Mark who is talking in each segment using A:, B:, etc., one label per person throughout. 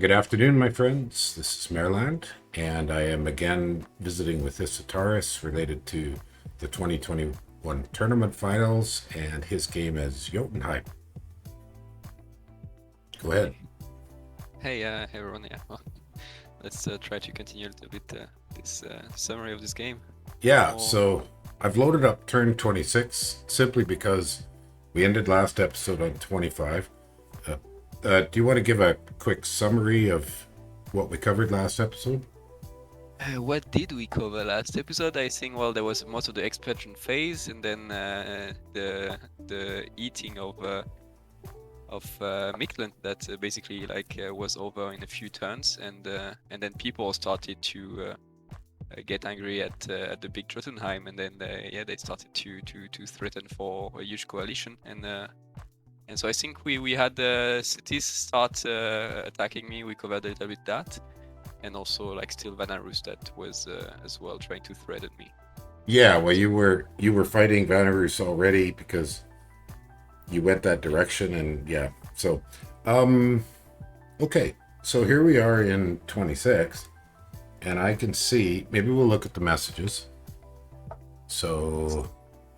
A: Good afternoon, my friends. This is Maerlande, and I am again visiting with Isitaris related to the 2021 tournament finals and his game as Jotunheim. Go ahead.
B: Hey everyone. Yeah, well, let's try to continue a little bit this summary of this game.
A: Yeah,
B: Or
A: so I've loaded up turn 26 simply because we ended last episode on 25. Do you want to give a quick summary of what we covered last episode?
B: what did we cover last episode? I think there was most of the expansion phase, and then the eating of Midland that basically was over in a few turns, and then people started to get angry at the big Jotunheim, and then they started to threaten for a huge coalition, and so I think we had cities start attacking me. We covered a little bit that, and also still Vanarus that was as well trying to threaten me.
A: Yeah, well, you were fighting Vanarus already because you went that direction, and yeah. So, um, okay. So here we are in 26, and I can see. Maybe we'll look at the messages. So,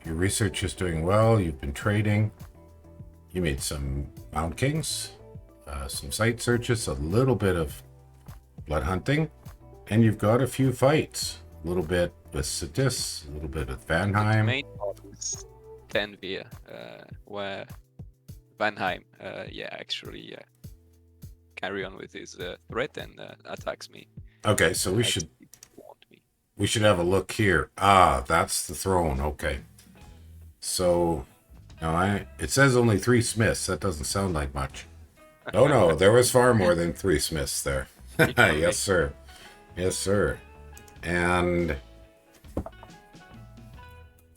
A: your research is doing well. You've been trading. You made some Mound Kings, some site searches, a little bit of blood hunting, and you've got a few fights. A little bit with Sitis, a little bit with
B: The
A: Vanheim.
B: main part is Tenvir, where Vanheim, actually carry on with his threat and attacks me.
A: Okay, so we
B: As
A: should
B: he warned me.
A: we should have a look here. Ah, that's the throne. Okay. So now it says only 3 smiths. That doesn't sound like much. Oh no, there was far more than 3 smiths there. Yes, sir. Yes, sir. And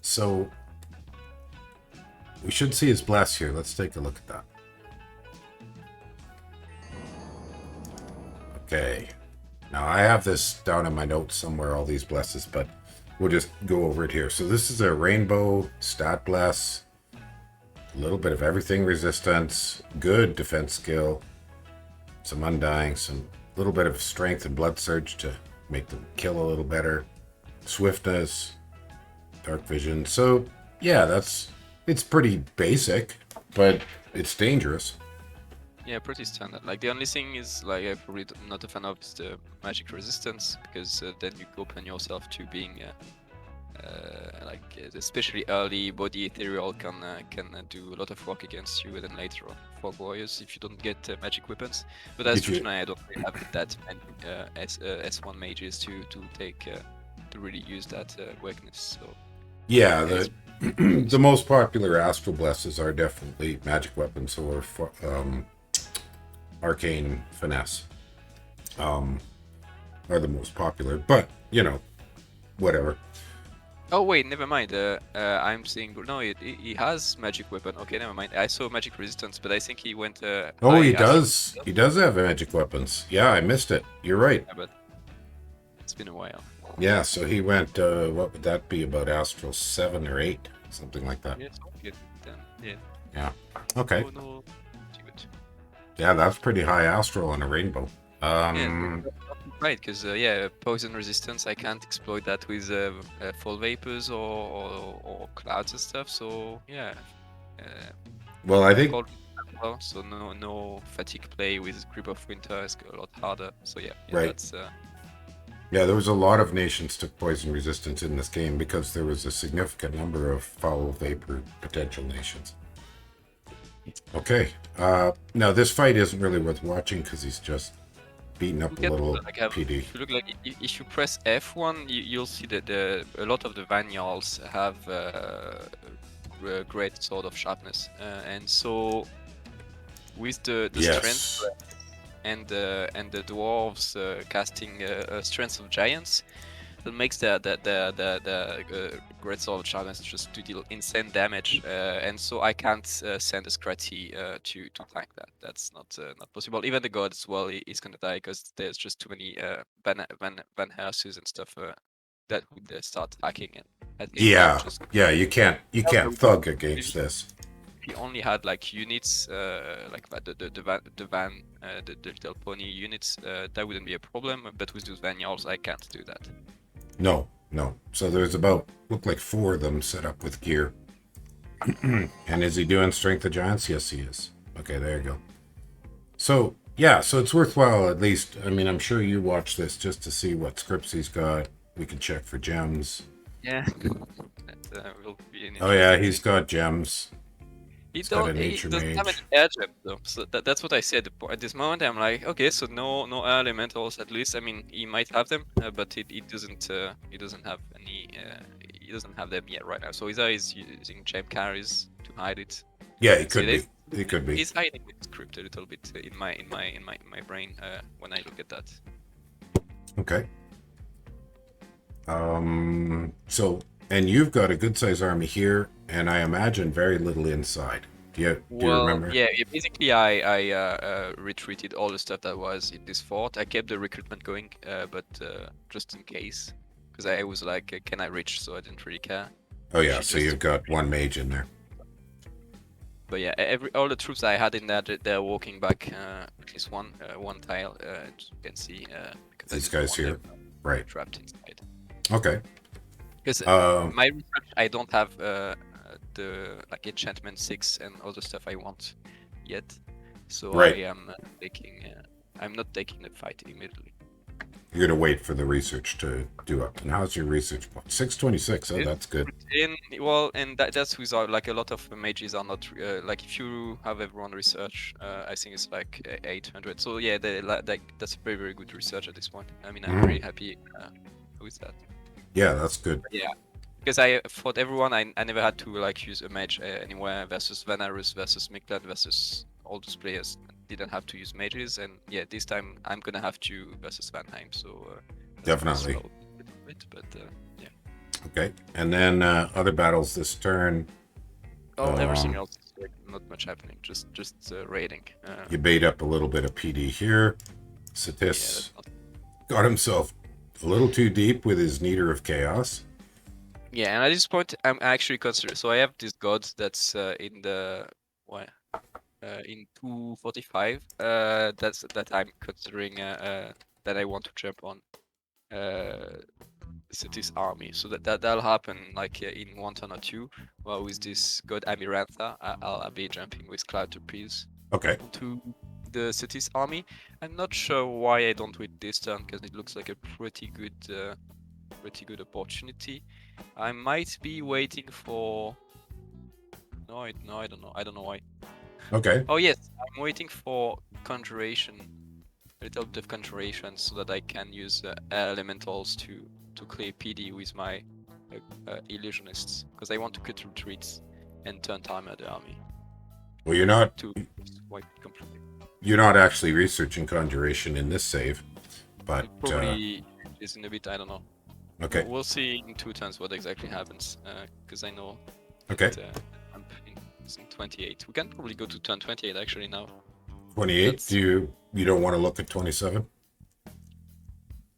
A: so we should see his bless here. Let's take a look at that. Okay. Now I have this down in my notes somewhere, all these blesses, but we'll just go over it here. So this is a rainbow stat bless. A little bit of everything resistance, good defense skill, some undying, some little bit of strength and blood surge to make them kill a little better, swiftness, dark vision. So yeah, it's pretty basic, but it's dangerous.
B: Yeah, pretty standard. The only thing is I'm probably not a fan of is the magic resistance, because then you open yourself to being especially early body ethereal can do a lot of work against you, and then later on fog warriors if you don't get magic weapons. But as
A: If you,
B: Jujunai, I don't really have that many S1 mages to take to really use that weakness. So
A: yeah,
B: yeah, it's
A: the most popular astral blesses are definitely magic weapons or arcane finesse. Are the most popular, but whatever.
B: Oh wait, never mind. I'm seeing no. He has magic weapon. Okay, never mind. I saw magic resistance, but I think he went
A: Oh,
B: high
A: he
B: astral.
A: does. He does have magic weapons. Yeah, I missed it. You're right.
B: Yeah, but it's been a while.
A: Yeah, so he went. What would that be? About astral 7 or 8, something like that.
B: Yeah, so good. Then yeah.
A: Yeah. Okay.
B: Oh no, too good.
A: Yeah, that's pretty high astral on a rainbow.
B: Yeah, right. Because poison resistance. I can't exploit that with fall vapors or clouds and stuff. So yeah.
A: Well, I think
B: Cold well, so no fatigue play with grip of winter is a lot harder. So yeah,
A: right.
B: that's
A: Yeah, there was a lot of nations took poison resistance in this game because there was a significant number of foul vapor potential nations. Okay. Now this fight isn't really worth watching because he's just beating up a little PD.
B: If you look if you press F1, you'll see that a lot of the Vanyals have a great sort of sharpness, and so with the
A: Yes.
B: strength and the dwarves casting strength of giants, that makes the great sword of sharpness just to deal insane damage, and so I can't send a Scratty to tank that. That's not possible. Even the god as well is gonna die because there's just too many Van Hersus and stuff that would start hacking, and
A: Yeah, you can't thug against this.
B: he only had like units, like the little pony units, that wouldn't be a problem. But with those Vanyals, I can't do that.
A: No. So there's look like 4 of them set up with gear. And is he doing Strength of Giants? Yes, he is. Okay, there you go. So, yeah, so it's worthwhile at least. I mean, I'm sure you watch this just to see what scripts he's got. We can check for gems.
B: Yeah, that will be an
A: Oh, yeah,
B: interesting
A: he's
B: thing.
A: got gems.
B: He
A: got a
B: don't. He
A: nature
B: doesn't have
A: mage.
B: any air gem though. So that's what I said. At this moment, I'm like, okay, so no air elementals at least. I mean, he might have them, but he doesn't. He doesn't have any. He doesn't have them yet right now. So either he's using gem carries to hide it.
A: Yeah, he
B: So
A: could be. He could be.
B: he's hiding the script a little bit in my brain when I look at that.
A: Okay. So, and you've got a good size army here, and I imagine very little inside. Do you remember?
B: Yeah. Basically, I retreated all the stuff that was in this fort. I kept the recruitment going, but just in case, because I was like, can I reach? So I didn't really care.
A: Oh yeah, so you've got 1 mage in there.
B: But yeah, all the troops I had in there, they're walking back at least one tile. As you can see, because
A: These guys here, right?
B: Trapped inside.
A: Okay.
B: Because my research, I don't have the like enchantment 6 and other stuff I want yet, so
A: right.
B: I am taking. I'm not taking the fight immediately.
A: You're gonna wait for the research to do up. And how's your research point? 626. Oh, that's good.
B: And that's without like a lot of mages are not like if you have everyone research, I think it's like 800. So yeah, that's very very good research at this point. I mean, I'm very happy with that.
A: Yeah, that's good.
B: But yeah, because I fought everyone, I never had to like use a mage anywhere versus Vanarus versus Miklan versus all those players. Didn't have to use mages, and yeah, this time I'm gonna have to versus Vanheim, so
A: definitely.
B: Slow a little bit, but yeah.
A: Okay, and then other battles this turn.
B: Everything else is like not much happening, just raiding.
A: You bait up a little bit of PD here. Sitis got himself a little too deep with his Kneader of Chaos.
B: Yeah, and at this point, I'm actually considering. So I have this god that's in the in 245. That I'm considering that I want to jump on. City's army, so that'll happen like in 1 turn or 2. Well, with this god Amirantha, I'll be jumping with Cloud Torpedoes.
A: Okay.
B: To the city's army. I'm not sure why I don't win this turn because it looks like a pretty good opportunity. I might be waiting for. No, I don't know. I don't know why.
A: Okay.
B: Oh yes, I'm waiting for conjuration, a little bit of conjuration, so that I can use elementals to clear PD with my illusionists, because I want to cut retreats and turn timer the army.
A: Well, you're not
B: to wipe it completely.
A: You're not actually researching conjuration in this save, but
B: it probably is in a bit. I don't know.
A: Okay.
B: We'll see in 2 turns what exactly happens, because I know.
A: Okay.
B: That, I'm in 28. We can probably go to turn 28 actually now.
A: 28. You don't want to look at 27?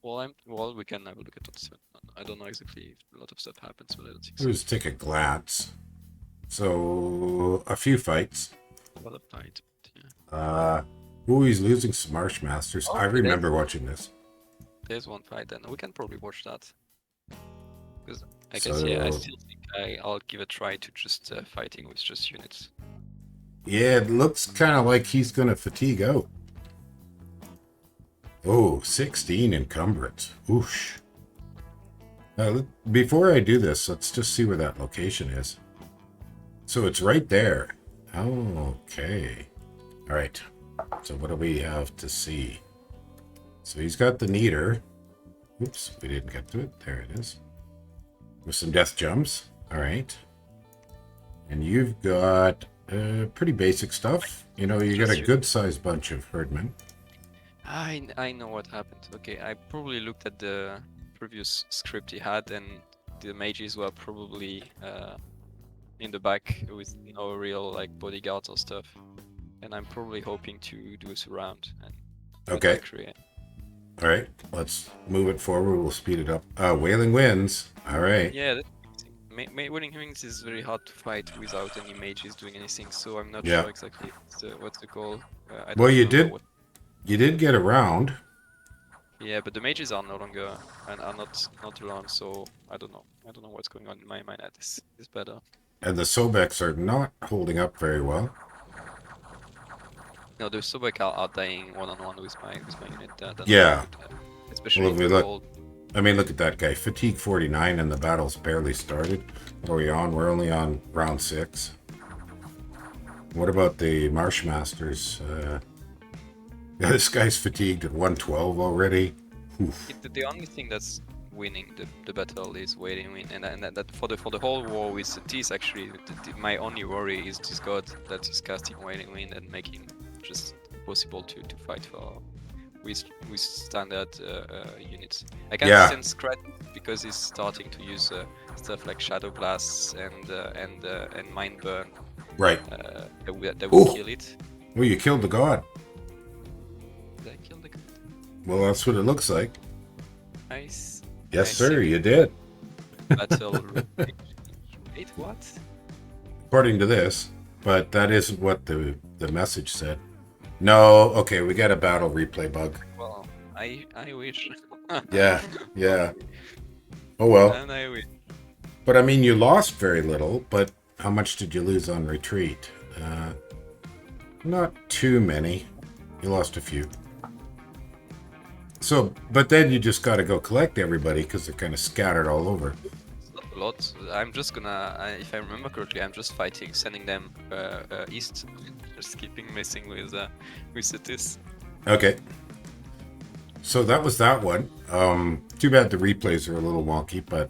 B: Well, we can have a look at 27. I don't know exactly if a lot of stuff happens, but I don't think
A: so. Let's take a glance. So a few fights.
B: A lot of fight. Yeah.
A: He's losing some Marsh Masters. I remember watching this.
B: There's one fight, then we can probably watch that. Because I guess I still think I'll give a try to just fighting with just units.
A: Yeah, it looks kind of like he's gonna fatigue out. Oh, 16 encumbrance. Oosh. Before I do this, let's just see where that location is. So it's right there. Okay. All right. So what do we have to see? So he's got the Kneader. Oops, we didn't get to it. There it is. With some death jumps. All right. And you've got pretty basic stuff. You know, you got a good-sized bunch of herdmen.
B: I know what happened. Okay, I probably looked at the previous script he had, and the mages were probably in the back with no real like bodyguards or stuff. And I'm probably hoping to do a surround. And
A: okay. All right, let's move it forward. We'll speed it up. Wailing Winds. All right.
B: Yeah, Wailing Wings is very hard to fight without any mages doing anything, so I'm not
A: Yeah.
B: sure exactly what's the goal. I
A: Well,
B: don't
A: you
B: remember
A: did.
B: what.
A: You did get around.
B: Yeah, but the mages are no longer and are not around, so I don't know. I don't know what's going on in my mind at this battle.
A: And the Sobex are not holding up very well.
B: No, the Sobek are dying one-on-one with my unit. They're
A: Yeah.
B: not good,
A: Well,
B: especially
A: if
B: in
A: we
B: the
A: look,
B: cold.
A: I mean, look at that guy. Fatigue 49 and the battle's barely started. What are we on? We're only on round 6. What about the Marshmasters? Yeah, this guy's fatigued at 112 already. Oof.
B: The only thing that's winning the battle is Wailing Wind, and that for the whole war with the Ts actually, my only worry is this god that is casting Wailing Wind and making just impossible to fight for with standard units. I can
A: Yeah.
B: sense Scratch because he's starting to use stuff like Shadow Blasts and Mind Burn.
A: Right.
B: That will
A: Ooh.
B: kill it.
A: Well, you killed the god.
B: Did I kill the god?
A: Well, that's what it looks like.
B: Nice.
A: Yes,
B: I
A: sir,
B: see.
A: you did.
B: Battle. Wait, what?
A: According to this, but that isn't what the message said. No, okay, we got a battle replay bug.
B: Well, I wish.
A: Yeah. Oh well.
B: And I wish.
A: But I mean, you lost very little, but how much did you lose on retreat? Not too many. You lost a few. So, but then you just got to go collect everybody because they're kind of scattered all over.
B: It's not a lot. I'm just gonna, if I remember correctly, I'm just fighting, sending them east, just keeping messing with cities.
A: Okay. So that was that one. Too bad the replays are a little wonky, but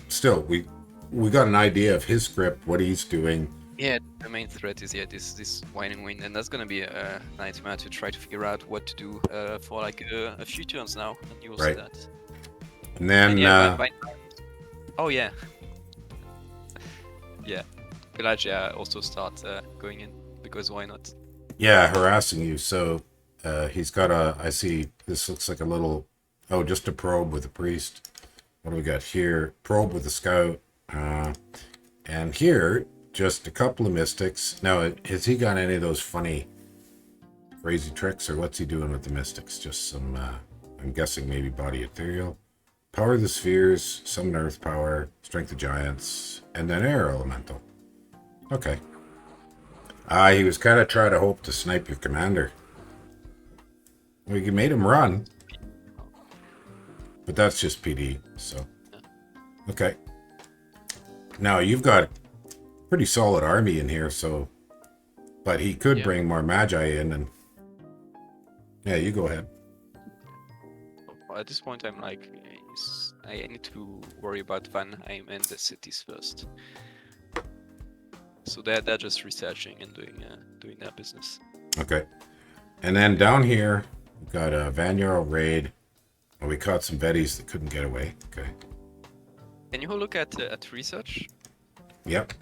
A: still, we got an idea of his script, what he's doing.
B: Yeah, the main threat is this Wailing Wind, and that's gonna be a nightmare to try to figure out what to do for like a few turns now, and you will see
A: Right.
B: that.
A: And then,
B: And yeah, oh yeah, yeah, Pelagia also start going in because why not?
A: yeah, harassing you. So he's got I see this looks like a little, just a probe with a priest. What do we got here? Probe with a scout. And here, just a couple of mystics. Now, has he got any of those funny, crazy tricks, or what's he doing with the mystics? Just some, I'm guessing maybe body ethereal. Power of the spheres, summon earth power, strength of giants, and then air elemental. Okay. He was kind of trying to hope to snipe your commander. Well, you made him run. But that's just PD, so. Okay. Now, you've got pretty solid army in here, so. But he could bring more magi in, and. Yeah, you go ahead.
B: At this point, I'm like, I need to worry about Vanheim and the cities first. So they're just researching and doing their business.
A: Okay. And then down here, we've got a Vanyar raid. Well, we caught some Betties that couldn't get away. Okay.
B: Can you look at research?
A: Yep.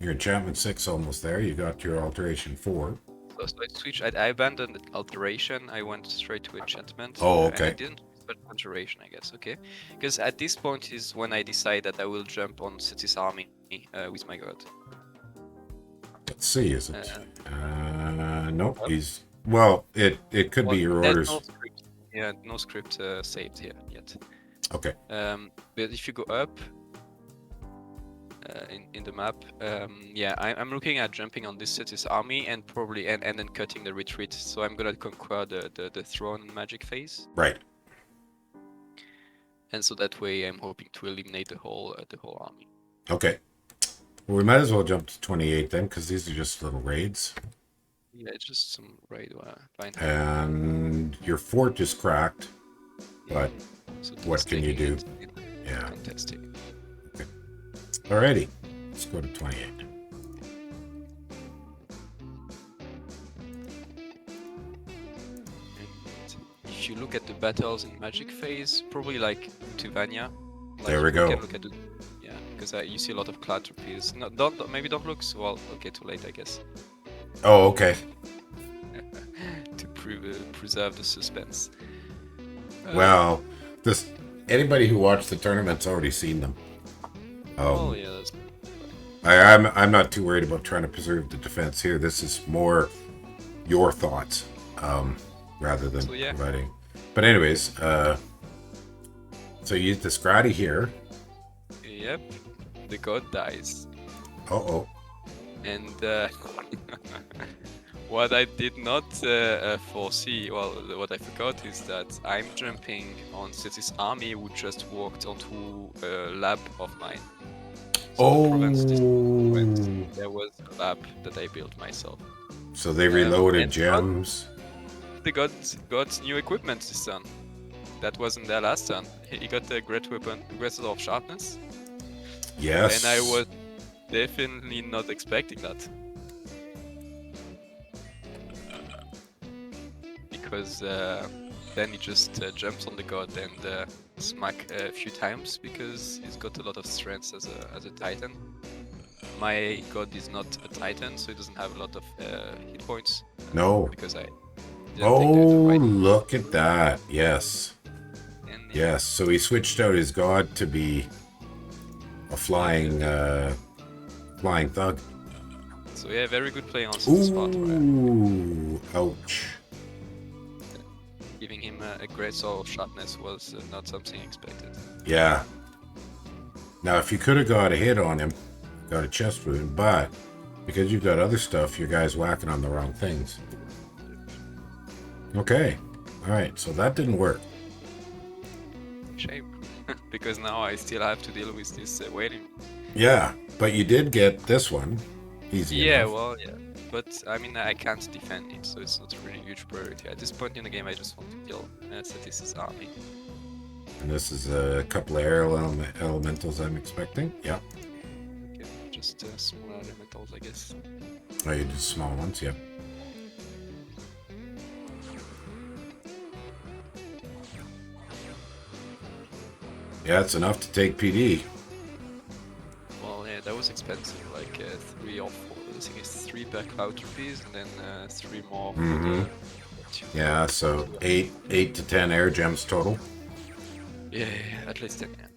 A: Your enchantment 6 almost there. You got your alteration 4.
B: So I switched. I abandoned alteration. I went straight to enchantment.
A: Oh,
B: And
A: okay.
B: I didn't but alteration, I guess. Okay. Because at this point is when I decide that I will jump on City's army with my god.
A: Let's see, is it? Nope. He's well. It could be your
B: there's
A: orders.
B: No script, yeah, no script saved here yet.
A: Okay.
B: But if you go up in the map, yeah, I'm looking at jumping on this city's army and probably and then cutting the retreat. So I'm gonna conquer the throne magic phase.
A: Right.
B: And so that way, I'm hoping to eliminate the whole army.
A: Okay. Well, we might as well jump to 28 then, because these are just little raids.
B: Yeah, it's just some raid.
A: And your fort is cracked, but
B: so
A: what can you do? Yeah.
B: Fantastic.
A: Okay. Alrighty. Let's go to 28.
B: If you look at the battles in Magic phase, probably like Tuvania. Like
A: There we go.
B: Look at the, yeah, because you see a lot of Clatropies. No, don't look. Well, okay, too late, I guess.
A: Oh, okay.
B: To preserve the suspense.
A: Well, anybody who watched the tournament's already seen them.
B: Oh
A: Um,
B: yeah, that's
A: I'm not too worried about trying to preserve the defense here. This is more your thoughts, rather than
B: so yeah.
A: providing. But anyways, so you use the Scratty here.
B: Yep, the god dies.
A: Oh,
B: And what I did not foresee, well, what I forgot is that I'm jumping on City's army who just walked onto a lab of mine. So that prevents this sequence.
A: oh.
B: There was a lab that I built myself.
A: So they reloaded
B: And
A: gems.
B: they got new equipment this turn. That wasn't there last turn. He got a great weapon, great sword of sharpness.
A: Yes.
B: And I was definitely not expecting that. Because then he just jumps on the god and smack a few times because he's got a lot of strength as a titan. My god is not a titan, so he doesn't have a lot of hit points.
A: No.
B: Because I didn't
A: Oh,
B: take the right.
A: look at that. Yes.
B: And yeah,
A: Yes. So he switched out his god to be a flying thug.
B: so yeah, very good play on City's part.
A: Ooh. Ouch.
B: Giving him a great sword of sharpness was not something expected.
A: Yeah. Now, if you could have got a hit on him, got a chest wound, but because you've got other stuff, your guy's whacking on the wrong things. Okay. All right. So that didn't work.
B: Shame. Because now I still have to deal with this waiting.
A: Yeah. But you did get this one. Easy
B: Yeah,
A: enough.
B: well, yeah. But I mean, I can't defend it, so it's not a really huge priority. At this point in the game, I just want to kill Satis's army.
A: And this is a couple of air elementals I'm expecting. Yeah.
B: Okay, just small elementals, I guess.
A: Oh, you just small ones. Yeah. Yeah, it's enough to take PD.
B: Well, yeah, that was expensive, like 3 or 4. I think it's 3 per cloud rupees, and then 3 more for the.
A: Yeah, so 8 to 10 air gems total.
B: Yeah, at least 10. Yeah.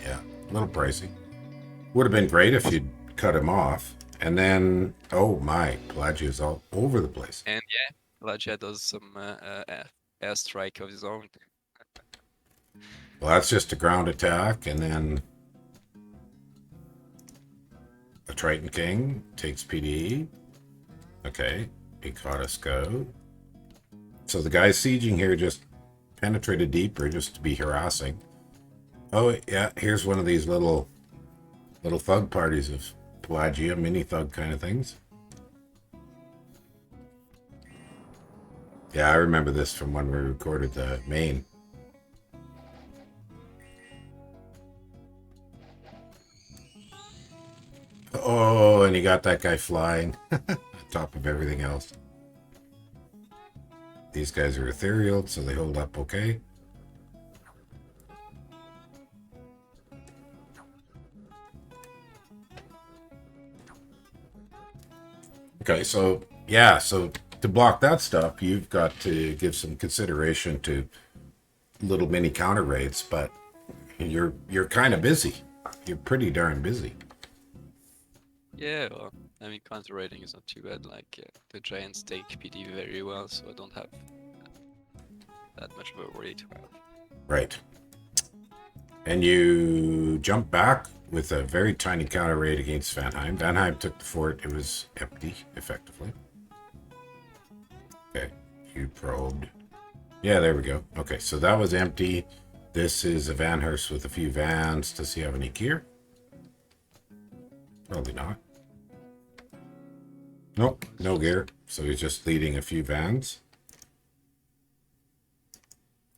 A: Yeah, a little pricey. Would have been great if you'd cut him off. And then, oh my, Pelagia's all over the place.
B: And yeah, Pelagia does some airstrike of his own.
A: Well, that's just a ground attack, and then a Triton King takes PD. Okay, he caught a scout. So the guy sieging here just penetrated deeper just to be harassing. Oh yeah, here's one of these little thug parties of Pelagia, mini thug kind of things. Yeah, I remember this from when we recorded the main. Oh, and he got that guy flying on top of everything else. These guys are ethereal, so they hold up okay. Okay, so yeah, so to block that stuff, you've got to give some consideration to little mini counter raids, but you're kind of busy. You're pretty darn busy.
B: Yeah, well, I mean, counter rating is not too bad. Like the giants take PD very well, so I don't have that much of a worry to have.
A: Right. And you jump back with a very tiny counter raid against Vanheim. Vanheim took the fort. It was empty, effectively. Okay, you probed. Yeah, there we go. Okay, so that was empty. This is a Vanhurst with a few vans. Does he have any gear? Probably not. Nope, no gear. So he's just leading a few vans.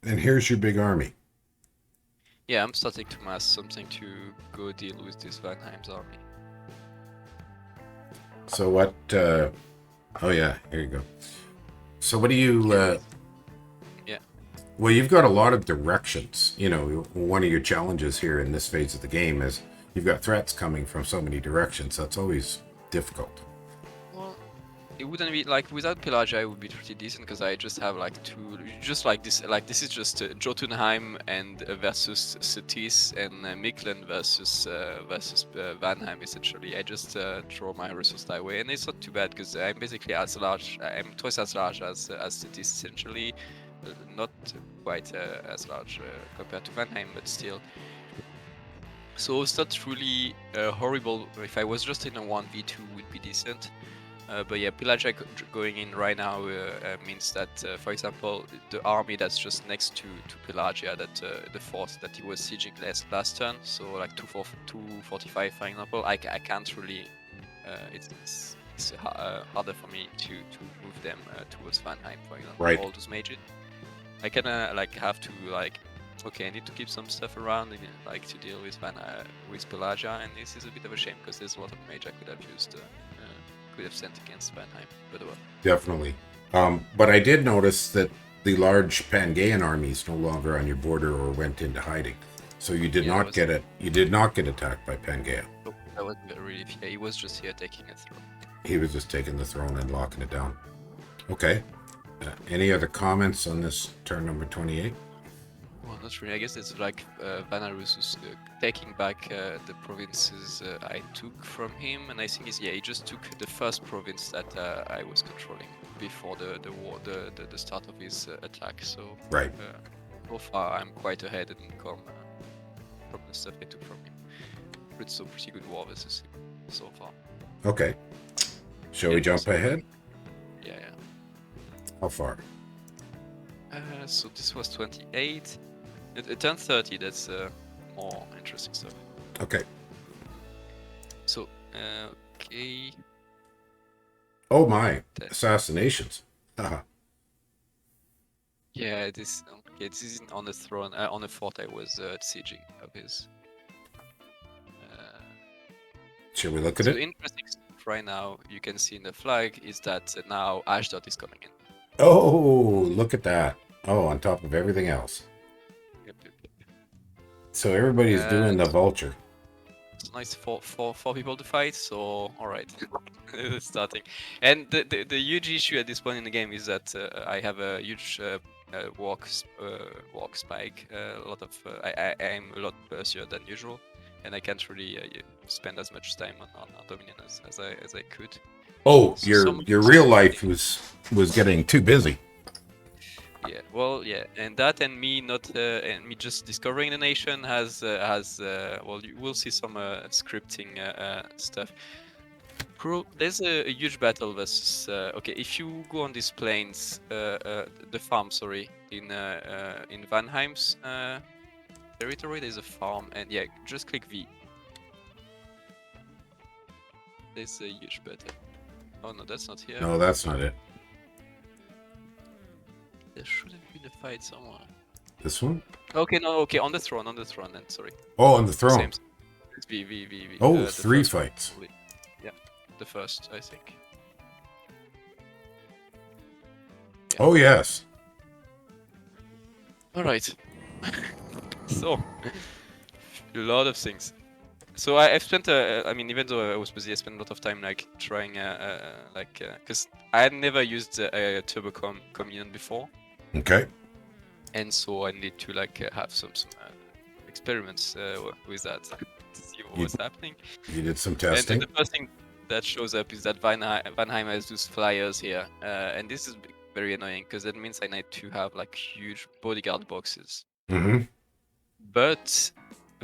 A: And here's your big army.
B: Yeah, I'm starting to mass something to go deal with this Vanheim's army.
A: So what, oh yeah, here you go. So what do you,
B: Yeah.
A: well, you've got a lot of directions. You know, one of your challenges here in this phase of the game is you've got threats coming from so many directions. That's always difficult.
B: Well, it wouldn't be like without Pelagia it would be pretty decent because I just have like two, just like this is just Jotunheim and versus Cetis and Miklen versus Vanheim essentially. I just draw my resource that way, and it's not too bad because I'm basically as large, I'm twice as large as Cetis essentially, not quite as large compared to Vanheim, but still. So it's not really horrible. If I was just in a 1v2 would be decent. But yeah, Pelagia going in right now means that, for example, the army that's just next to Pelagia, that the force that he was sieging last turn, so like 245, for example, I can't really. It's harder for me to move them towards Vanheim, for example,
A: Right.
B: all those mages. I kind of like have to like. Okay, I need to keep some stuff around, like to deal with Pelagia, and this is a bit of a shame because there's a lot of mage I could have used. Could have sent against Vanheim, but well.
A: Definitely. But I did notice that the large Pangaean army is no longer on your border or went into hiding. So you did not get it. You did not get attacked by Pangaea.
B: Nope, that was really. Yeah, he was just here taking a throne.
A: He was just taking the throne and locking it down. Okay. Any other comments on this turn number 28?
B: Well, not really. I guess it's like Vanarus who's taking back the provinces I took from him, and I think he just took the first province that I was controlling before the war, the start of his attack. So
A: right.
B: So far, I'm quite ahead in income from the stuff I took from him. It's a pretty good war versus him so far.
A: Okay. Shall we jump ahead?
B: Yeah.
A: How far?
B: So this was 28. It turned 30. That's more interesting stuff.
A: Okay.
B: So, okay.
A: Oh my! Assassinations. Haha.
B: Yeah, this isn't on the throne. On the fort I was sieging of his.
A: Shall we look at
B: so
A: it?
B: The interesting stuff right now you can see in the flag is that now Ashdod is coming in.
A: Oh, look at that! Oh, on top of everything else.
B: Yep.
A: So everybody's doing the vulture.
B: It's nice for people to fight. So all right, starting. And the huge issue at this point in the game is that I have a huge walk spike. A lot of I am a lot busier than usual, and I can't really spend as much time on Dominion as I could.
A: Oh, so your real life was getting too busy.
B: Yeah, well, yeah, and that and me not and me just discovering the nation has well, you will see some scripting stuff. There's a huge battle versus okay, if you go on these plains, the farm, sorry, in Vanheim's territory, there's a farm, and yeah, just click V. There's a huge battle. Oh no, that's not here.
A: No, that's not it.
B: There should have been a fight somewhere.
A: This one?
B: Okay, no, okay, on the throne then, sorry.
A: Oh, on the throne.
B: Same. It's V.
A: Oh, 3 fights.
B: One, yeah, the first, I think.
A: Yeah. Oh, yes.
B: Alright. So, a lot of things. So I've spent, I mean, even though I was busy, I spent a lot of time like trying, because I had never used a Turbo Communion before.
A: Okay.
B: And so I need to like have some experiments with that to see what was happening.
A: You did some testing.
B: And the first thing that shows up is that Vanheim has those flyers here, and this is very annoying because that means I need to have like huge bodyguard boxes.
A: Mm-hmm.
B: But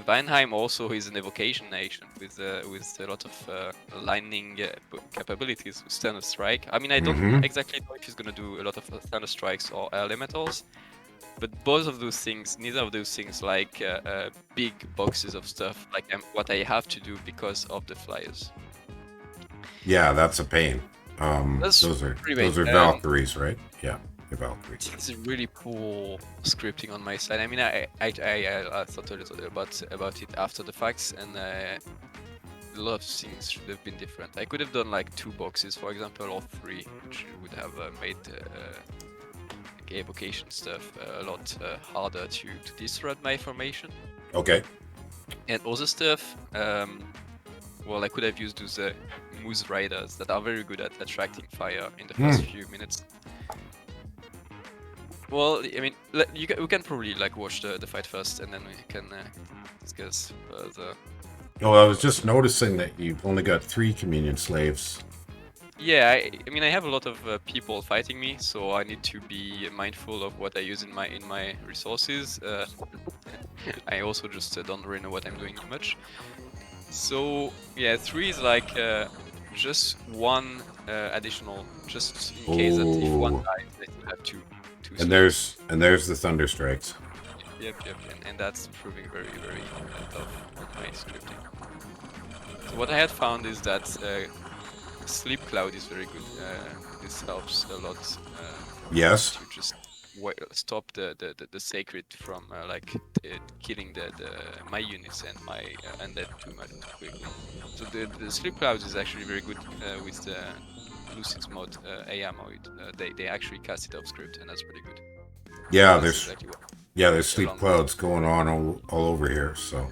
B: Vanheim also is an evocation nation with a lot of lightning capabilities with Thunder Strike. I mean, I don't exactly know if he's gonna do a lot of Thunder Strikes or Elementals, but both of those things, neither of those things, like big boxes of stuff, like what I have to do because of the flyers.
A: Yeah, that's a pain.
B: Those
A: are Valkyries, right? Yeah. Valkyries.
B: It's really poor scripting on my side. I mean, I thought a little bit about it after the facts, and a lot of things should have been different. I could have done like 2 boxes, for example, or 3, which would have made evocation stuff a lot harder to disrupt my formation.
A: Okay.
B: And other stuff, well, I could have used those Moose Riders that are very good at attracting fire in the first few minutes. Well, I mean, we can probably like watch the fight first, and then we can discuss further.
A: Oh, I was just noticing that you've only got 3 communion slaves.
B: Yeah, I mean, I have a lot of people fighting me, so I need to be mindful of what I use in my resources. I also just don't really know what I'm doing too much. So yeah, 3 is like just 1 additional, just in case that if 1 dies, I still have 2.
A: And there's the thunder strikes.
B: Yep, and that's proving very, very tough on my scripting. So what I had found is that Sleep Cloud is very good. This helps a lot.
A: Yes.
B: To just stop the sacred from killing my units and my undead too much quickly. So the Sleep Cloud is actually very good with the Lucid's mod, AI mode. They actually cast it off script, and that's pretty good.
A: Yeah,
B: So
A: there's
B: exactly
A: there's sleep clouds going on all over here. So.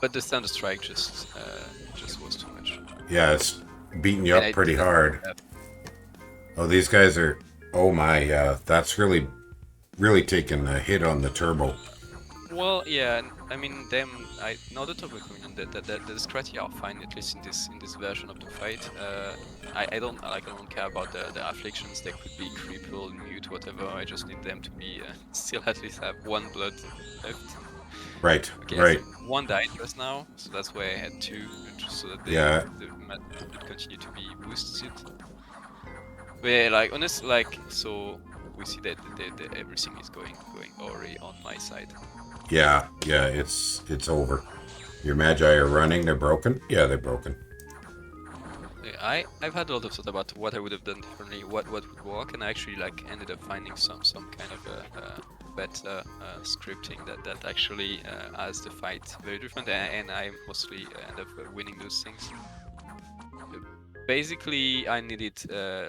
B: But the Thunder Strike just was too much.
A: Yeah, it's beating you up pretty hard. Oh, these guys are. Oh my, that's really taking a hit on the turbo.
B: Well, yeah, I mean them. I know the turbo communion. The Scratty are fine, at least in this version of the fight. I don't care about the afflictions. They could be crippled, mute, whatever. I just need them to be still at least have 1 blood left.
A: Right.
B: Okay,
A: right.
B: So 1 died just now, so that's why I had 2, just so that the mat would continue to be boosted. But yeah, like honestly, like so we see that everything is going already on my side.
A: Yeah, it's over. Your Magi are running. They're broken. Yeah, they're broken.
B: I've had a lot of thought about what I would have done differently, what would work, and I actually like ended up finding some kind of better scripting that actually has the fight very different, and I mostly end up winning those things. Basically, I needed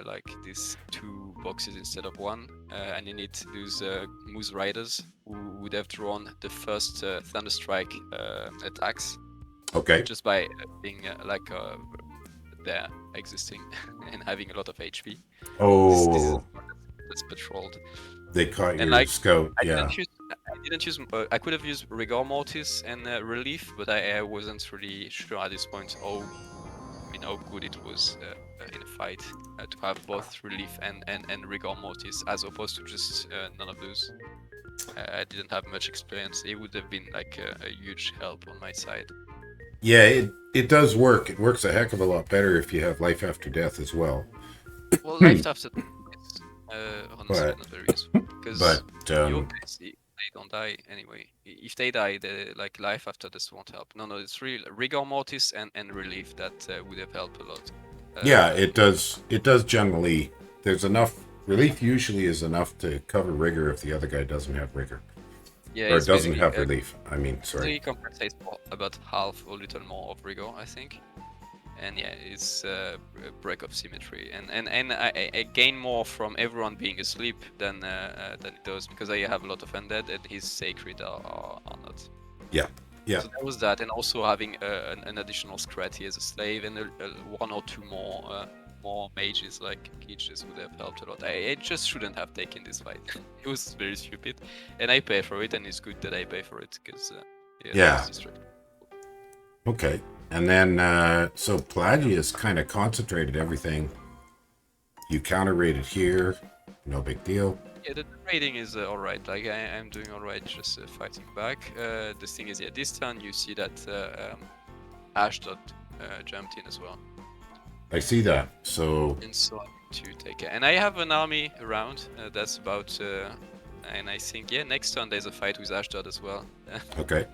B: like these 2 boxes instead of 1. I needed those Moose Riders who would have drawn the first Thunder Strike attacks.
A: Okay.
B: Just by being there existing and having a lot of HP.
A: Oh.
B: This is that's patrolled.
A: They caught your scout.
B: I didn't use. I could have used Rigor Mortis and Relief, but I wasn't really sure at this point how good it was in a fight to have both Relief and Rigor Mortis as opposed to just none of those. I didn't have much experience. It would have been like a huge help on my side.
A: Yeah, it does work. It works a heck of a lot better if you have life after death as well.
B: Well, life after death is honestly not very useful because they don't die anyway. If they die, the like life after this won't help. No, it's really Rigor Mortis and Relief that would have helped a lot.
A: Yeah, it does. It does generally. There's enough. Relief usually is enough to cover rigor if the other guy doesn't have rigor.
B: Yeah,
A: or doesn't have relief. I mean, sorry.
B: He compensates for about half or a little more of rigor, I think. And yeah, it's a break of symmetry, and I gain more from everyone being asleep than it does because I have a lot of undead and his sacred are not.
A: Yeah.
B: So that was that, and also having an additional Scratty as a slave and 1 or 2 more mages like Keeches would have helped a lot. I just shouldn't have taken this fight. It was very stupid, and I pay for it, and it's good that I pay for it because
A: Okay. And then, so Pelagius kind of concentrated everything. You counter-rated here, no big deal.
B: Yeah, the rating is alright. Like, I'm doing alright just fighting back. The thing is, this turn you see that Ashdod jumped in as well.
A: I see that, so...
B: And so I need to take it. And I have an army around, that's about... and I think, next turn there's a fight with Ashdod as well.
A: Okay.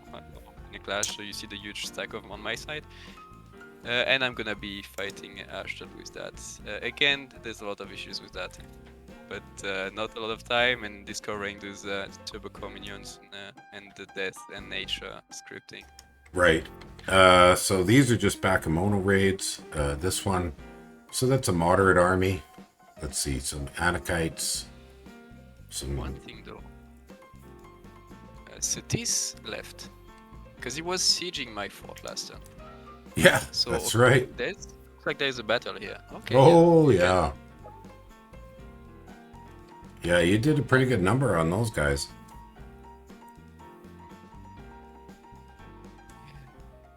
B: In a clash, so you see the huge stack of them on my side. And I'm gonna be fighting Ashdod with that. Again, there's a lot of issues with that. But not a lot of time, and discovering those turbo minions and the death and nature scripting.
A: Right. So these are just Bakemono raids. This one, so that's a moderate army. Let's see, some Anakites.
B: One thing though. So this left, because he was sieging my fort last turn.
A: Yeah,
B: So
A: that's
B: okay,
A: right.
B: there's looks like there's a battle here. Okay, yeah,
A: Oh,
B: you can.
A: yeah. Yeah, you did a pretty good number on those guys.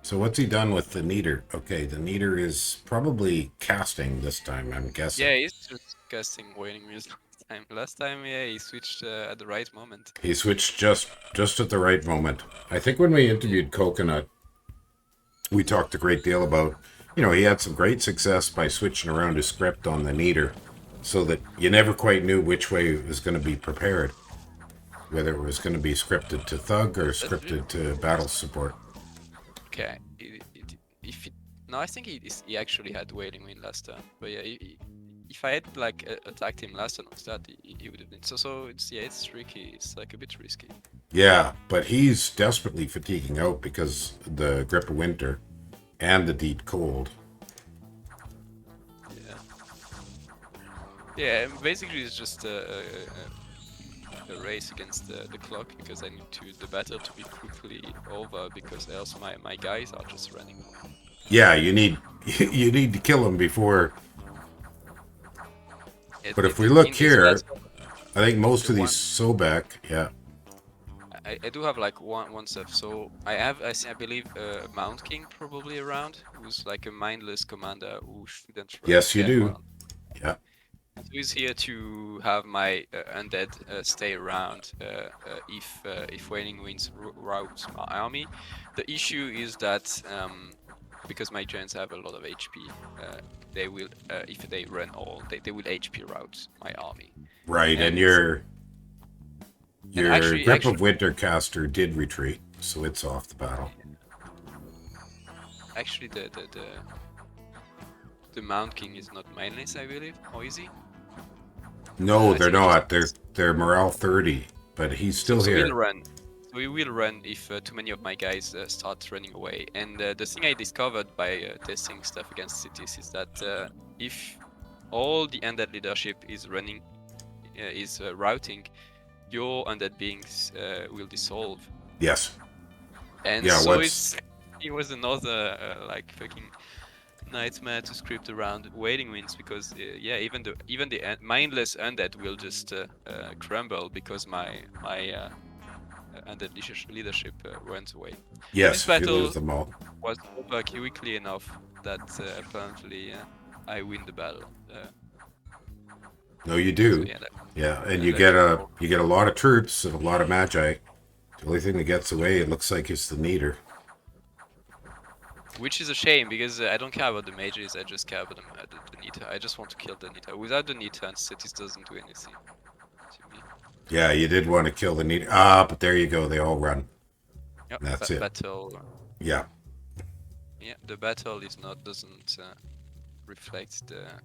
A: So what's he done with the Neater? Okay, the Neater is probably casting this time, I'm guessing.
B: Yeah, he's just casting waiting wheels last time. Last time, yeah, he switched at the right moment.
A: He switched just at the right moment. I think when we
B: Yeah,
A: interviewed Coconut, we talked a great deal about, he had some great success by switching around his script on the Neater so that you never quite knew which way it was going to be prepared, whether it was going to be scripted to Thug or
B: that's really
A: scripted to battle support.
B: okay. If it, no, I think he actually had waiting win last time. But yeah, if I had like attacked him last turn with that, he would have been. So it's tricky. It's like a bit risky.
A: Yeah, but he's desperately fatiguing out because the grip of winter and the deep cold.
B: Yeah. Yeah, and basically it's just a race against the clock because I need the battle to be quickly over because else my guys are just running.
A: Yeah, you need you need to kill him before. But if we look
B: In this
A: here,
B: battle,
A: I think most
B: the
A: of these
B: one
A: Sobek, yeah,
B: I do have like one stuff. So I believe Mount King probably around, who's like a mindless commander who shouldn't run.
A: yes, you
B: Yeah,
A: do.
B: well,
A: Yeah,
B: so he's here to have my undead stay around if Wailing Winds routes my army. The issue is that because my giants have a lot of HP, they will if they run all they will HP route my army.
A: right. And
B: And
A: your grip
B: actually
A: of Wintercaster did retreat, so it's off the battle.
B: actually the Mount King is not mindless, I believe, or is he?
A: No,
B: I
A: they're
B: think he
A: not.
B: just
A: They're morale 30, but he's still
B: so
A: here.
B: he'll run. So he will run if too many of my guys start running away. And the thing I discovered by testing stuff against cities is that if all the undead leadership is running, is routing, your undead beings will dissolve.
A: Yes.
B: And
A: Yeah.
B: so
A: What's
B: it was another like fucking nightmare to script around waiting winds because yeah, even the mindless undead will just crumble because my undead leadership went away. So this
A: yes? You lose
B: battle
A: them all.
B: was over quickly enough that apparently I win the battle.
A: No, you
B: So
A: do.
B: yeah,
A: Yeah, and
B: that took all.
A: you get a lot of troops and a lot of magi. The only thing that gets away, it looks like, is the Neater.
B: Which is a shame because I don't care about the mages. I just care about the Nita. I just want to kill the Nita. Without the Nita, and cities doesn't do anything to me.
A: Yeah, you did want to kill the Neater. But there you go. They all run.
B: Yep,
A: That's it.
B: battle.
A: Yeah.
B: Yeah, the battle is not doesn't reflect the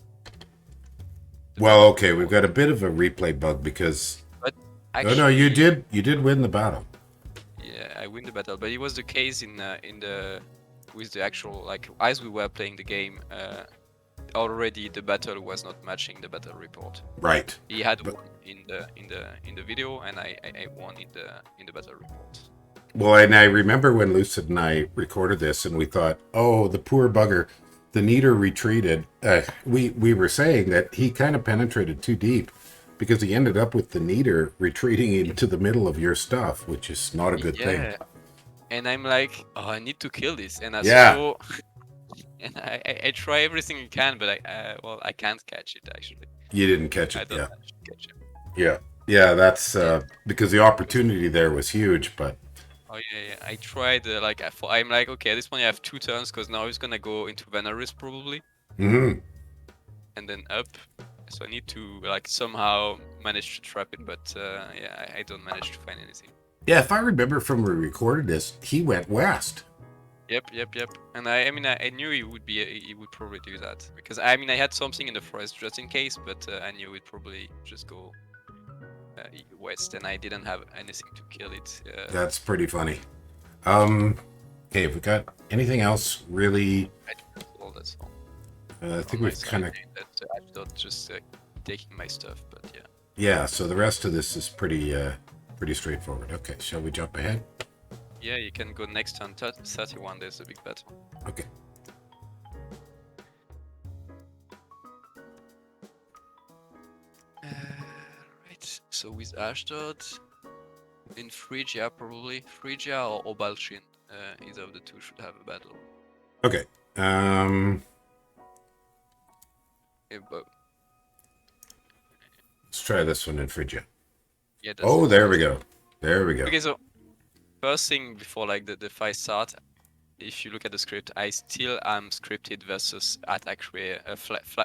A: Well,
B: battle
A: okay, we've
B: report.
A: got a bit of a replay bug because
B: But
A: oh no, you
B: actually,
A: did win the battle.
B: yeah, I win the battle. But it was the case in the with the actual like as we were playing the game. Already the battle was not matching the battle report.
A: Right.
B: He had
A: But
B: won in the video, and I won in the battle report.
A: well, and I remember when Lucid and I recorded this, and we thought, oh, the poor bugger, the Neater retreated. We were saying that he kind of penetrated too deep because he ended up with the Neater retreating into the middle of your stuff, which is not a good thing.
B: Yeah, and I'm like, oh, I need to kill this, and I
A: Yeah,
B: saw, and I try everything I can, but I can't catch it actually.
A: you didn't catch
B: I
A: it.
B: don't
A: Yeah,
B: manage to catch it.
A: yeah, yeah. That's
B: Yeah.
A: because the opportunity there was huge, but
B: Oh yeah. I tried I'm like, okay, at this point I have 2 turns because now he's gonna go into Veneris probably,
A: mhm.
B: and then up. So I need to like somehow manage to trap it, but yeah, I don't manage to find anything.
A: Yeah, if I remember from when we recorded this, he went west.
B: Yep. And I mean, I knew he would probably do that because I mean, I had something in the forest just in case, but I knew he'd probably just go west, and I didn't have anything to kill it.
A: That's pretty funny. Okay, have we got anything else really?
B: That's all.
A: I
B: On
A: think
B: my
A: we've kind of
B: side, that I thought just taking my stuff, but yeah.
A: yeah. So the rest of this is pretty straightforward. Okay, shall we jump ahead?
B: Yeah, you can go next on 31. There's a big battle.
A: Okay.
B: So with Ashdod in Phrygia, probably Phrygia or Balchin. Either of the two should have a battle.
A: Okay.
B: Yeah, but
A: Let's try this one in Phrygia.
B: yeah,
A: Oh, there we go. There we go.
B: Okay, so first thing before like the fight start, if you look at the script, I still am scripted versus attack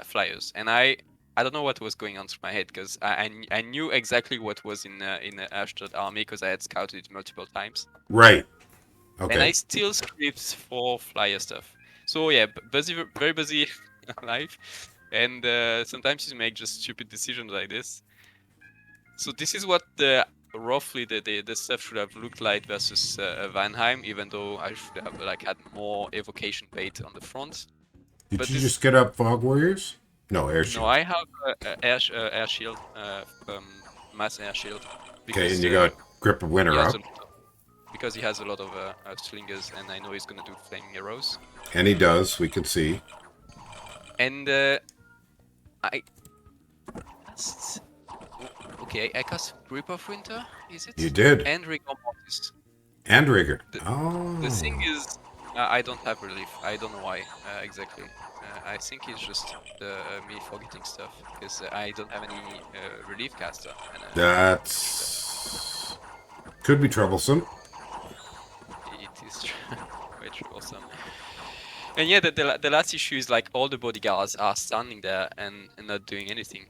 B: flyers, and I don't know what was going on through my head because I knew exactly what was in the Ashdod army because I had scouted it multiple times.
A: Right.
B: And
A: Okay.
B: I still script for flyer stuff. So yeah, busy, very busy life, and sometimes you make just stupid decisions like this. So this is what roughly the stuff should have looked like versus Vanheim, even though I should have like had more evocation bait on the front.
A: Did
B: But
A: you
B: this,
A: just get up Fog Warriors? No, Air Shield.
B: no, I have air shield, mass air shield.
A: Okay, and you got Grip of Winter up.
B: Because he has a lot of slingers, and I know he's gonna do flaming arrows.
A: And he does, we can see.
B: And I cast... Okay, I cast Grip of Winter, is it?
A: You did.
B: And Rigor Mortis.
A: And Rigor.
B: The thing is, I don't have relief. I don't know why exactly. I think it's just me forgetting stuff, because I don't have any relief caster. And,
A: That's... could be troublesome.
B: It is quite troublesome. And yeah, the last issue is like all the bodyguards are standing there and not doing anything.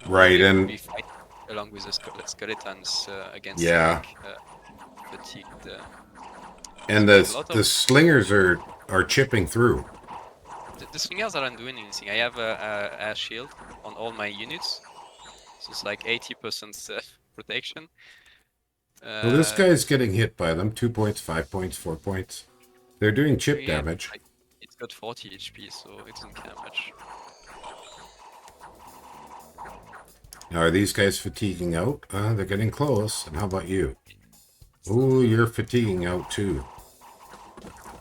A: Right,
B: They
A: and
B: be fighting along with the skeletons against fatigued.
A: And the slingers are chipping through.
B: The slingers aren't doing anything. I have a air shield on all my units, so it's like 80% protection.
A: Well, this guy's getting hit by them. 2 points, 5 points, 4 points. They're doing chip damage.
B: It's got 40 HP, so it doesn't care much.
A: Now, are these guys fatiguing out? They're getting close. And how about you? Oh, you're fatiguing out too.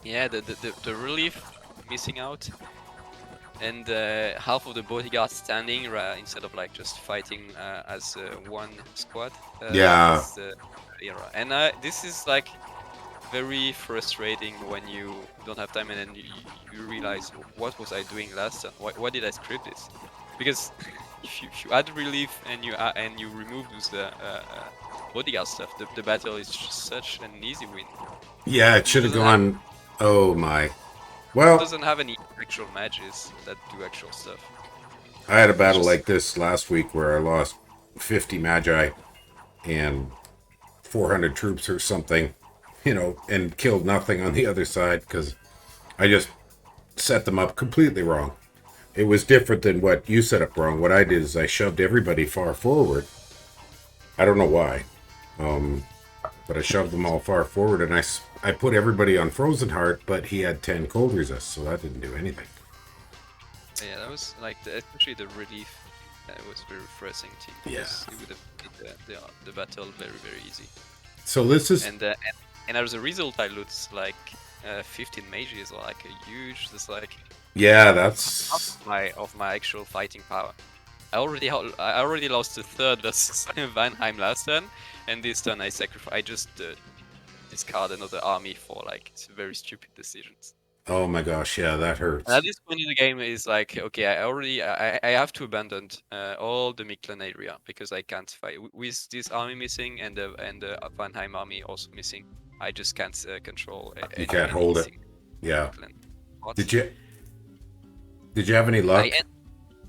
B: Yeah, the relief missing out, and half of the bodyguards standing instead of like just fighting as one squad.
A: Yeah.
B: And this is like very frustrating when you don't have time and then you realize, what was I doing last time? Why did I script this? Because if you add relief and you remove those bodyguard stuff, the battle is just such an easy win.
A: Yeah, it should have gone. Oh my. Well,
B: it doesn't have any actual matches that do actual stuff.
A: I had a battle like this last week where I lost 50 Magi and 400 troops or something, and killed nothing on the other side because I just set them up completely wrong. It was different than what you set up wrong. What I did is I shoved everybody far forward. I don't know why. But I shoved them all far forward, and I put everybody on Frozen Heart, but he had 10 cold resist, so that didn't do anything.
B: Yeah, that was like, especially the relief, it was very refreshing team. Because it would have made the battle very, very easy.
A: So this is...
B: And as a result, I lost like 15 mages, or like a huge, just like...
A: Yeah, that's...
B: of my actual fighting power. I already lost the third versus Vanheim last turn, and this turn I just discard another army for like very stupid decisions.
A: Oh my gosh, yeah, that hurts.
B: And at this point in the game, is like, okay, I have to abandon all the Mictlan area because I can't fight with this army missing and the Vanheim army also missing. I just can't control.
A: You can't hold it. Yeah. Did you have any luck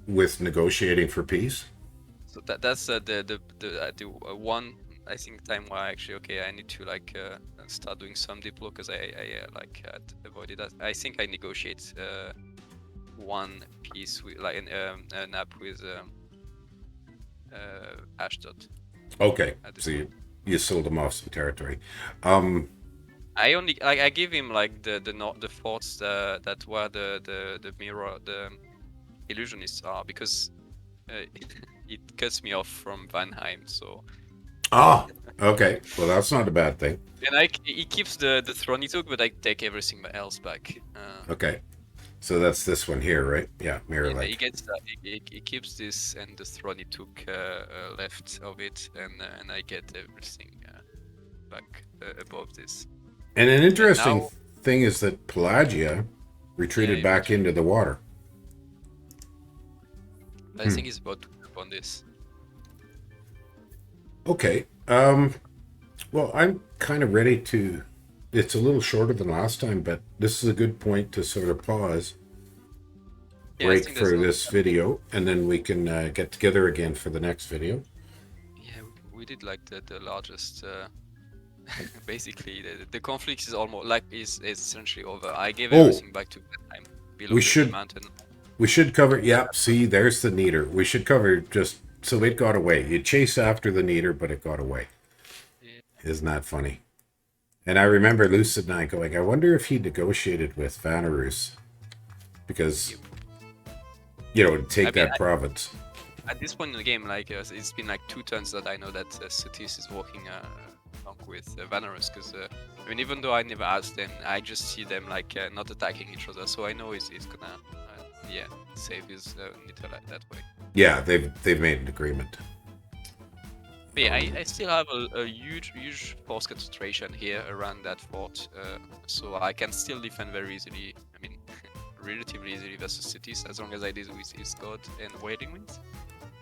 A: with negotiating for peace?
B: So that's the one, I think, time where I need to like start doing some diplo because I had avoided that. I think I negotiate one piece with like an app with Ashdod.
A: Okay, so you sold him off some territory.
B: I give him like the forts that where the mirror the illusionists are, because it cuts me off from Vanheim, so.
A: Oh, okay. Well, that's not a bad thing.
B: And he keeps the throne he took, but I take everything else back.
A: Okay. So that's this one here, right? Yeah,
B: Yeah,
A: Maerlande.
B: he gets he keeps this and the throne he took left of it, and I get everything back above this.
A: And an
B: And
A: interesting
B: now,
A: thing is that Pelagia retreated
B: yeah,
A: back into the water.
B: I think he's about to jump on this.
A: Okay. Well, I'm kind of ready to. It's a little shorter than last time, but this is a good point to sort of pause,
B: Yeah, I
A: break
B: think there's
A: for
B: not.
A: this video, and then we can get together again for the next video.
B: Yeah, we did like the largest. Basically, the conflict is almost like is essentially over. I gave
A: Oh,
B: everything back to Bedtime below
A: we
B: the
A: should
B: mountain.
A: we should cover. Yeah, see, there's the neater. We should cover just so it got away. You chase after the neater, but it got away.
B: Yeah.
A: Isn't that funny? And I remember Lucid and I going, I wonder if he negotiated with Vanarus because, to take
B: I mean,
A: that province.
B: at this point in the game, like it's been like 2 turns that I know that Sotis is working along with Vanarus, because I mean, even though I never asked them, I just see them like not attacking each other, so I know he's gonna save his Nita like that way.
A: Yeah, they've made an agreement.
B: But yeah, I still have a huge force concentration here around that fort, so I can still defend very easily. I mean, relatively easily versus cities, as long as I did with his god and waiting winds.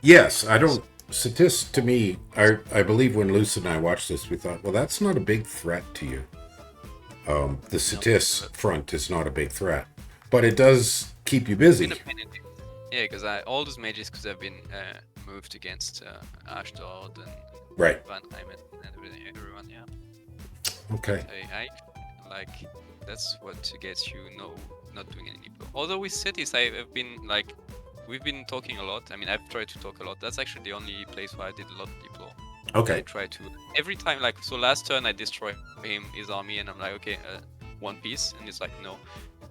A: Yes, I don't. Satis, to me, I believe when Lucid and I watched this, we thought, well, that's not a big threat to you. The Satis front is not a big threat, but it does keep you busy.
B: Yeah, because all those mages could have been moved against Ashdod and
A: Right.
B: Vanheim and everyone. Yeah.
A: Okay.
B: I like that's what gets you not doing any deploy. Although with cities, I've been like. We've been talking a lot. I mean, I've tried to talk a lot. That's actually the only place where I did a lot of deploy.
A: Okay.
B: I try to every time, like, so last turn I destroy his army, and I'm like, okay, one piece, and he's like, no.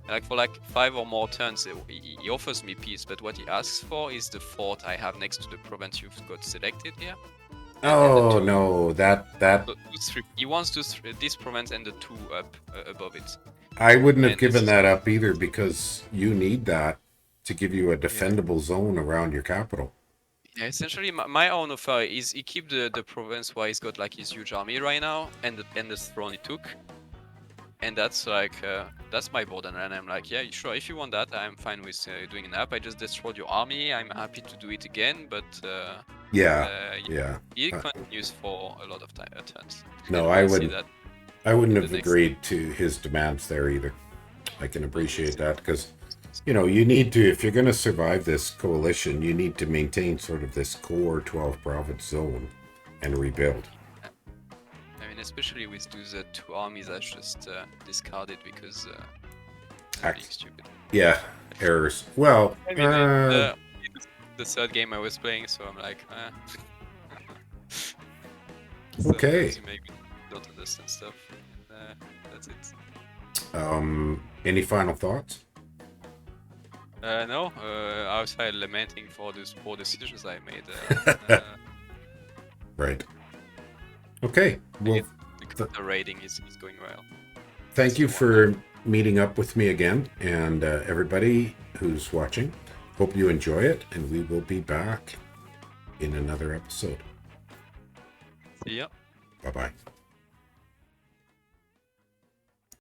B: And like for like 5 or more turns, he offers me peace, but what he asks for is the fort I have next to the province you've got selected here.
A: Oh no, that
B: he wants this province and the 2 up above it.
A: I wouldn't have given that up either, because you need that to give you a defendable zone around your capital.
B: Yeah, essentially, my own offer is he keep the province where he's got like his huge army right now, and the throne he took, and that's like that's my border, and I'm like, yeah, sure, if you want that, I'm fine with doing an app. I just destroyed your army. I'm happy to do it again, but it continues for a lot of turns.
A: No, I wouldn't have agreed to his demands there either. I can appreciate that, because you need to, if you're going to survive this coalition, you need to maintain sort of this core 12 province zone and rebuild.
B: I mean, especially with those 2 armies I just discarded because being stupid.
A: Yeah, errors. Well,
B: I mean, the 3rd game I was playing, so I'm like,
A: okay.
B: You maybe don't understand stuff, and that's it.
A: Any final thoughts?
B: No, outside lamenting for those poor decisions I made.
A: Right. Okay. Well,
B: the rating is going well.
A: Thank you for meeting up with me again, and everybody who's watching. Hope you enjoy it, and we will be back in another episode.
B: See ya.
A: Bye-bye.